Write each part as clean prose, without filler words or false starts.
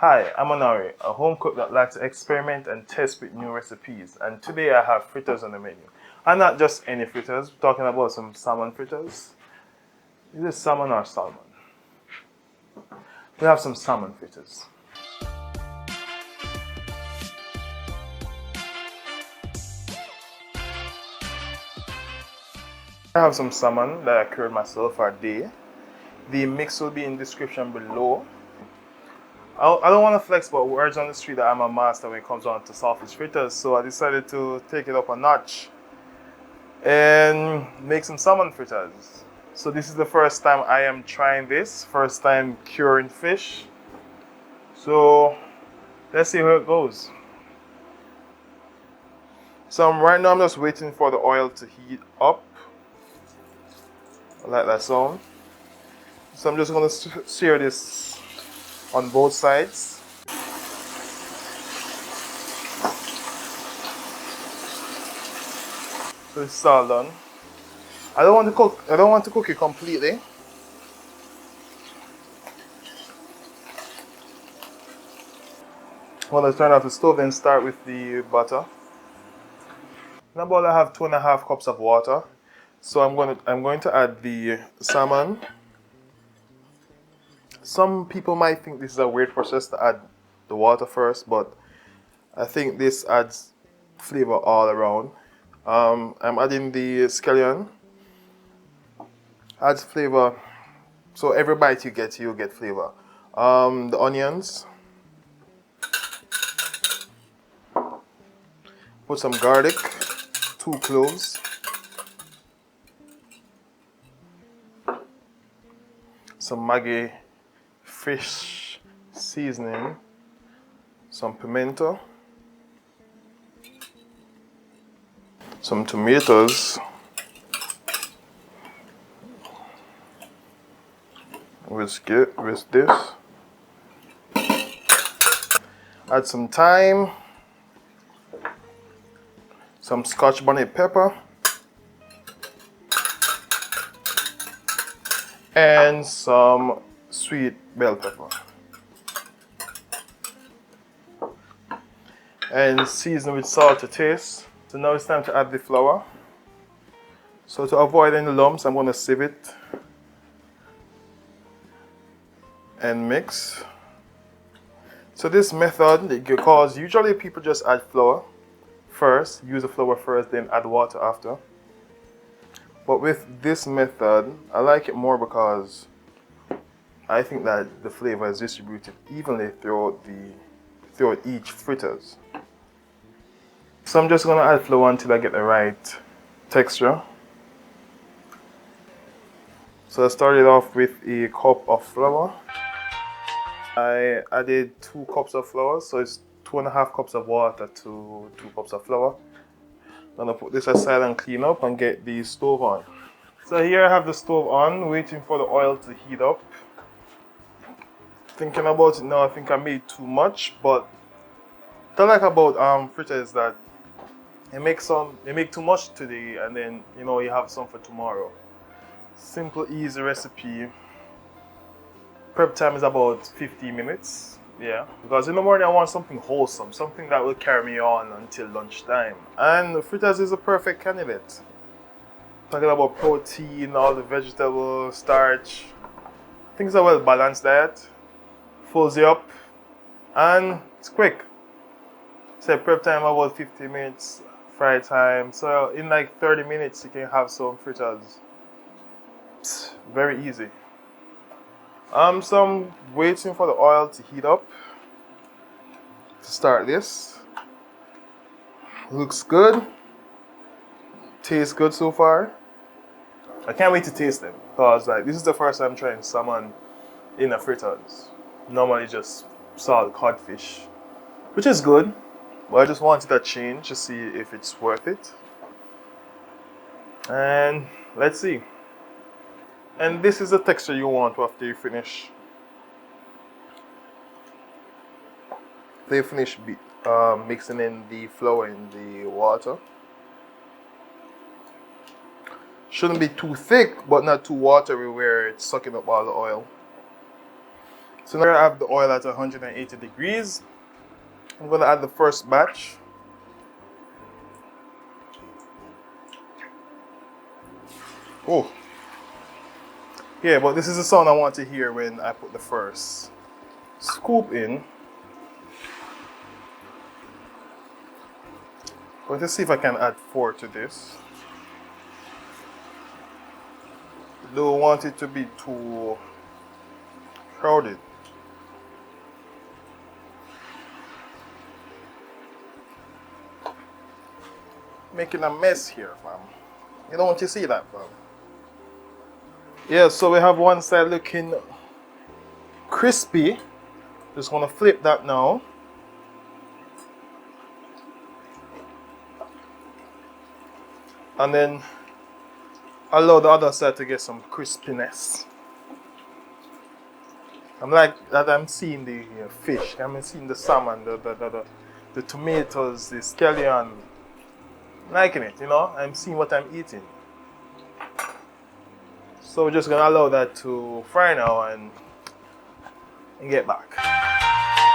Hi, I'm Onari, a home cook that likes to experiment and test with new recipes. And today I have fritters on the menu. And not just any fritters, we're talking about some salmon fritters. Is it salmon or salmon? We have some salmon fritters. I have some salmon that I cured myself for a day. The mix will be in the description below. I don't want to flex, but words on the street that I'm a master when it comes on to saltfish fritters, so I decided to take it up a notch and make some salmon fritters. So this is the first time I am trying this, first time curing fish. So let's see how it goes. So right now I'm just waiting for the oil to heat up. I like that sound. So I'm just going to sear this on both sides. So it's all done. I don't want to cook it completely. I'm going to turn off the stove and start with the butter. In a bowl I have 2.5 cups of water. So I'm going to add the salmon. Some people might think this is a weird process to add the water first, but I think this adds flavor all around. I'm adding the scallion. Adds flavor. So every bite you get flavor. The onions. Put some garlic. 2 cloves. Some Maggie Fish seasoning. Some pimento. Some tomatoes. Whisk it with this. Add some thyme. Some Scotch bonnet pepper. And some sweet bell pepper. And season with salt to taste. So now it's time to add the flour. So to avoid any lumps, I'm going to sieve it and mix. So this method, because usually people just add flour first, use the flour first, then add water after. But with this method, I like it more because I think that the flavor is distributed evenly throughout each fritters. So I'm just going to add flour until I get the right texture. So I started off with a cup of flour. I added 2 cups of flour, so it's 2.5 cups of water to 2 cups of flour. I'm gonna put this aside and clean up and get the stove on. So here I have the stove on, waiting for the oil to heat up. Thinking about it now, I think I made too much, but what I like about fritters is that they make too much today, and then you have some for tomorrow. Simple, easy recipe. Prep time is about 15 minutes. Yeah, because in the morning I want something wholesome, something that will carry me on until lunchtime. And fritters is a perfect candidate. Talking about protein, all the vegetable, starch. Things are well balanced diet. Fills you up, and it's quick. Say prep time about 15 minutes, fry time. So in like 30 minutes you can have some fritters. Psst, very easy. So I'm waiting for the oil to heat up to start this. Looks good. Tastes good so far. I can't wait to taste them because this is the first time trying salmon in a fritters. Normally just salt codfish, which is good, but I just wanted a change to see if it's worth it. And let's see. And this is the texture you want after you finish. They finish mixing in the flour in the water. Shouldn't be too thick, but not too watery where it's sucking up all the oil. So now I have the oil at 180 degrees. I'm going to add the first batch. Oh. Yeah, but this is the sound I want to hear when I put the first scoop in. Going to see if I can add 4 to this. Don't want it to be too crowded. Making a mess here, fam. You don't want to see that, fam. Yeah, so we have one side looking crispy. Just gonna flip that now. And then allow the other side to get some crispiness. I'm like that. I'm seeing the fish. I'm seeing the salmon, the tomatoes, the scallion. I'm liking it, you know. I'm seeing what I'm eating. So we're just gonna allow that to fry now and get back.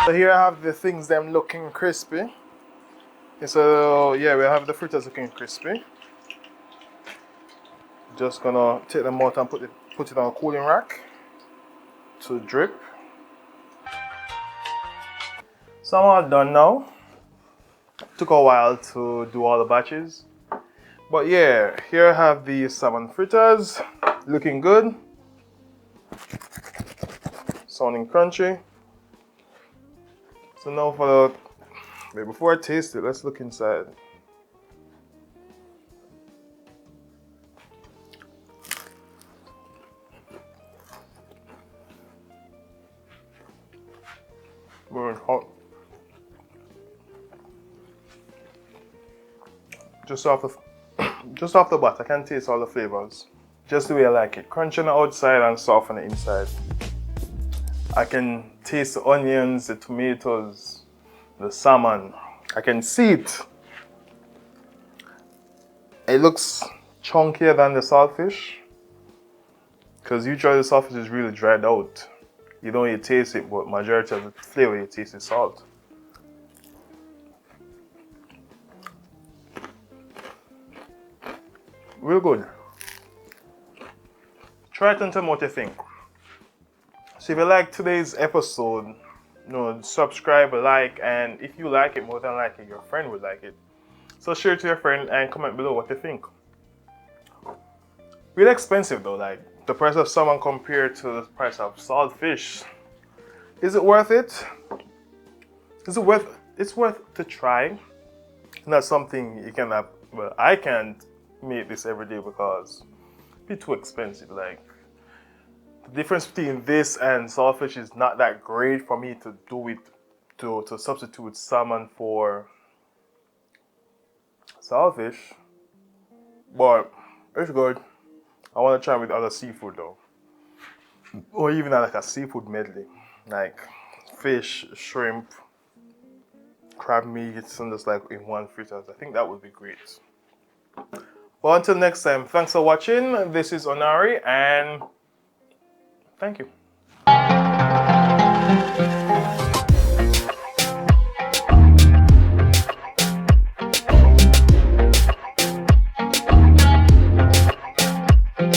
So here I have the things them looking crispy. Okay, so yeah, we have the fritters looking crispy. Just gonna take them out and put it on a cooling rack to drip. So I'm all done now. Took a while to do all the batches. But yeah, here I have the salmon fritters. Looking good. Sounding crunchy. So now for the... Wait, before I taste it, let's look inside. Very hot. Just off the bat, I can taste all the flavors. Just the way I like it. Crunchy on the outside and soft on the inside. I can taste the onions, the tomatoes, the salmon. I can see it. It looks chunkier than the saltfish. Because usually the saltfish is really dried out. You don't really taste it, but majority of the flavor you taste is salt. Real good. Try it and tell me what you think. So if you like today's episode, subscribe, like, and if you like it more than likely, your friend would like it. So share it to your friend and comment below what you think. Really expensive though, like the price of salmon compared to the price of saltfish. Is it worth it? It's worth to try. It's not something you can have, well, I can't make this every day because it'd be too expensive. Like, the difference between this and saltfish is not that great for me to do it, to substitute salmon for saltfish, but it's good. I want to try with other seafood though, or even like a seafood medley, like fish, shrimp, crab meats, and just like in one fritters. I think that would be great. Well, until next time, thanks for watching. This is Onari, and thank you.